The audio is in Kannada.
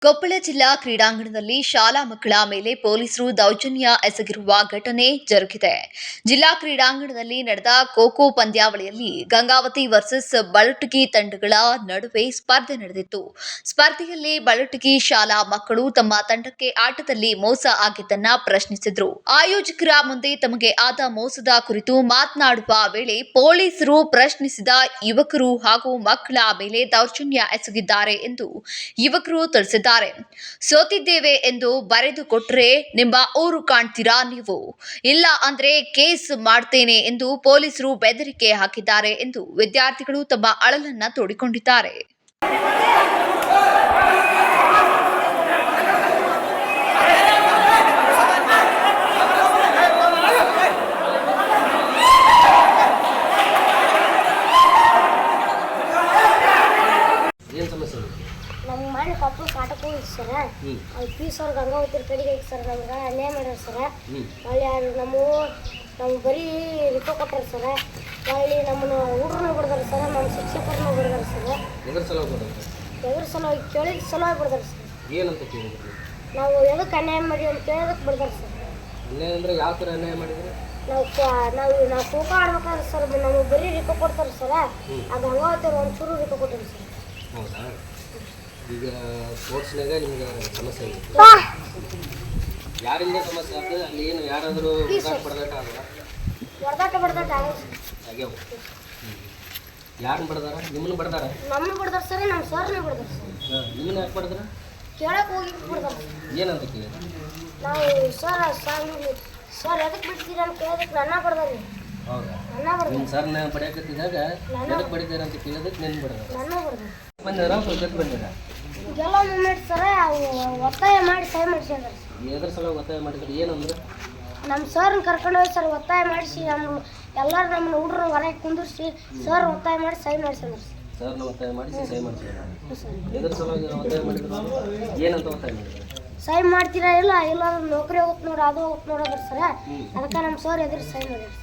ಕೊಪ್ಪಳ ಜಿಲ್ಲಾ ಕ್ರೀಡಾಂಗಣದಲ್ಲಿ ಶಾಲಾ ಮಕ್ಕಳ ಮೇಲೆ ಪೊಲೀಸರು ದೌರ್ಜನ್ಯ ಎಸಗಿರುವ ಘಟನೆ ಜರುಗಿದೆ. ಜಿಲ್ಲಾ ಕ್ರೀಡಾಂಗಣದಲ್ಲಿ ನಡೆದ ಖೋ-ಖೋ ಪಂದ್ಯಾವಳಿಯಲ್ಲಿ ಗಂಗಾವತಿ ವರ್ಸಸ್ ಬಳಟಗಿ ತಂಡಗಳ ನಡುವೆ ಸ್ಪರ್ಧೆ ನಡೆದಿತ್ತು. ಸ್ಪರ್ಧೆಯಲ್ಲಿ ಬಳಟಗಿ ಶಾಲಾ ಮಕ್ಕಳು ತಮ್ಮ ತಂಡಕ್ಕೆ ಆಟದಲ್ಲಿ ಮೋಸ ಆಗಿದ್ದನ್ನ ಪ್ರಶ್ನಿಸಿದ್ರು. ಆಯೋಜಕರ ಮುಂದೆ ತಮಗೆ ಆದ ಮೋಸದ ಕುರಿತು ಮಾತನಾಡುವ ವೇಳೆ ಪೊಲೀಸರು ಪ್ರಶ್ನಿಸಿದ ಯುವಕರು ಹಾಗೂ ಮಕ್ಕಳ ಮೇಲೆ ದೌರ್ಜನ್ಯ ಎಸಗಿದ್ದಾರೆ ಎಂದು ಯುವಕರು ತಿಳಿಸಿದ್ದಾರೆ. ಸೋತಿದ್ದೇವೆ ಎಂದು ಬರೆದು ಕೊಟ್ರೆ ನಿಮ್ಮ ಊರು ಕಾಣ್ತೀರಾ ನೀವು, ಇಲ್ಲ ಅಂದ್ರೆ ಕೇಸ್ ಮಾಡ್ತೇನೆ ಎಂದು ಪೊಲೀಸರು ಬೆದರಿಕೆ ಹಾಕಿದ್ದಾರೆ ಎಂದು ವಿದ್ಯಾರ್ಥಿಗಳು ತಮ್ಮ ಅಳಲನ್ನ ತೋಡಿಕೊಂಡಿದ್ದಾರೆ. ನಮ್ಮ ಮನೆ ಪಾಪ ಕಾಟಕ್ಕೆ ಹೋಗಿದ್ದು ಸರ, ಅಲ್ಲಿ ಪೀಸ್ ಅವ್ರು ಗಂಗಾವತಿ ಕಡೆಗೆ ಸರ್ ನಮ್ಗೆ ಅನ್ಯಾಯ ಮಾಡ್ಯಾರ ಸರ. ಅಲ್ಲಿ ಯಾರು ನಮ್ಮ ಬರೀ ರಿಪ ಕೊಟ್ಟಾರ ಸರ. ಅಲ್ಲಿ ನಮ್ಮನ್ನು ಹುಡುಗರನ್ನ ಬಿಡ್ದಾರ ಸರ, ನಮ್ಮ ಶಿಕ್ಷಕರನ್ನ ಬಿಡ್ದಾರ ಸರ. ಎದ್ರ ಸಲುವಾಗಿ ಕೇಳಿದ ಸಲುವಾಗಿ ಬಿಡ್ದಾರ ಸರ್. ಏನಂತ ಕೇಳಿದ್ರು? ನಾವು ಎದಕ್ಕೆ ಅನ್ಯಾಯ ಮಾಡಿ ಅಂತ ಕೇಳೋದಕ್ಕೆ ಬಿಡ್ದಾರ ಸರ್. ಅನ್ಯಾಯ ಅಂದರೆ ಯಾವ ಥರ ಅನ್ಯಾಯ ಮಾಡಿದ್ರು? ನಾವು ಖೋ-ಖೋ ಆಡ್ಬೇಕಾದ್ರೆ ಸರ್ ನಮಗೆ ಬರೀ ರಿಪ ಕೊಡ್ತಾರೆ ಸರ. ಆ ಗಂಗಾವತಿ ಅವ್ರು ಒಂಚೂರು ರಿಪ ಕೊಟ್ಟಾರ ಸರ್. ಹೌದಾ? ಈಗ ಸ್ಪೋರ್ಟ್ಸ್ನಾಗ ನಿಮ್ಗೆ ಸಮಸ್ಯೆ ಇದೆ. ಯಾರಿಂದ ಸಮಸ್ಯೆ ಆಗ್ತದೆ? ಅಲ್ಲಿ ಏನು ಯಾರಾದರೂ ಬಡದಾಟ ಆಗಲ್ಲ? ಹೊಡೆದಾಟ ಆಗ್ಯಾವ. ಯಾರನ್ನ ಬಡ್ದಾರ? ನಿಮ್ಮನ್ನು ಬಡ್ದಾರ? ನಮ್ಮನ್ನು ಬಿಡ್ದಾರ ಸರ್, ನಮ್ಮ ಸರ್ನ ಬಿಡ್ದಾರ ಸರ್. ನಿಮ್ಮನ್ನ ಯಾಕೆ ಬಡ್ದಾರ? ಕೇಳಕ್ಕೆ ಹೋಗಿ ಬಿಡ್ದಾರ. ಏನಂತ ಕೇಳಿ? ನಾವು ಸರ್ ಎದಕ್ಕೆ ಬಿಡ್ತೀರ ಅಂತ ಕೇಳೋದಕ್ಕೆ ನನ್ನ ಬಡ್ದಾರಿ. ಹೌದಾ? ನನ್ನ ಬಡ್ದಾರ. ನಿಮ್ಮ ಸರ್ನ ಬಡಿಯಾಕತ್ತಿದಾಗ ಎದಕ್ಕೆ ಬಡಿದಾರ ಅಂತ ಕೇಳೋದಕ್ಕೆ ನಿನ್ನ ಬಡ್ದಾರ. ನನ್ನ ಬಡ್ದಾರ. ಬಂದಿರ ಸ್ವಲ್ಪ ಬಂದಿರ? ಈಗೆಲ್ಲ ಮೂಮೆಂಟ್ ಸರ ಅವು ಒತ್ತಾಯ ಮಾಡಿ ಸಹಿ ಮಾಡಿಸಿದಾರೆ. ಎದ್ರ ಸಲ ಒತ್ತಾಯ ಮಾಡಿದ್ರು? ಏನಂದ್ರೆ ನಮ್ಮ ಸರ್ನ ಕರ್ಕೊಂಡು ಹೋಗಿ ಸರ್ ಒತ್ತಾಯ ಮಾಡಿಸಿ ಎಲ್ಲರೂ ನಮ್ಮನ್ನ ಹುಡುಗರು ಹೊರಗೆ ಕುಂದಿರ್ಸಿ ಸರ್ ಒತ್ತಾಯ ಮಾಡಿ ಸಹಿ ಮಾಡಿಸಿದ್ರು. ಸರ್ನ ಒತ್ತಾಯ ಮಾಡಿಸಿ ಸಹಿ ಮಾಡಿಸಿದ್ರು. ಎದ್ರ ಸಲುವಾಗಿ ಒತ್ತಾಯ ಮಾಡಿದ್ರು? ಏನಂತ ಒತ್ತಾಯ ಮಾಡಿದ್ರು? ಸಹಿ ಮಾಡ್ತೀರಾ ಇಲ್ಲ ನೌಕರಿ ಹೋಗುತ್ತೆ ನೋಡಿ, ಅದು ಹೋಗುತ್ತೆ ನೋಡೋದ್ರ ಸರ. ಅದಕ್ಕೆ ನಮ್ಮ ಸರ್ ಎದುರು ಸಹಿ ಮಾಡಿದ್ರು.